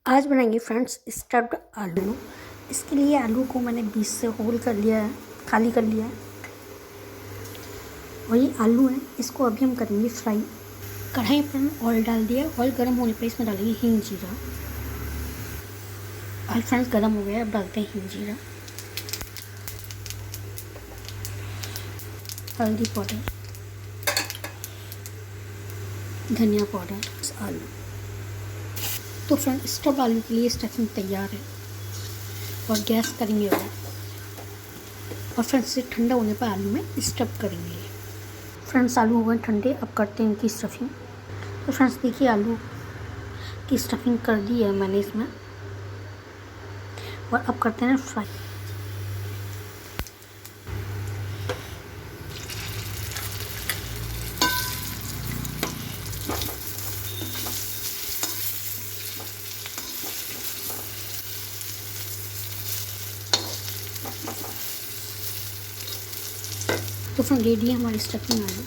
आज बनाएंगे friends stuffed आलू। इसके लिए आलू को मैंने बीच से होल कर लिया है, खाली कर लिया है। और ये आलू है, इसको अभी हम करेंगे फ्राई। कढ़ाई पर ऑयल डाल दिया। ऑयल गर्म होने पर इसमें डालेंगे हींग जीरा। ऑयल फ्रेंड्स गर्म हो गया, अब डालते हैं हींग जीरा, हल्दी पाउडर, धनिया पाउडर, आलू। तो फ्रेंड स्टफ्ड आलू के लिए स्टफिंग तैयार है और गैस करेंगे ऑन। और फ्रेंड्स से ठंडा होने पर आलू में स्टफ करेंगे। फ्रेंड्स आलू हो गए ठंडे, अब करते हैं इनकी स्टफिंग। तो फ्रेंड्स देखिए आलू की स्टफिंग कर दी है मैंने इसमें, और अब करते हैं फ्राई। तो फ्रेंड रेडी है हमारी स्टफिंग आलू।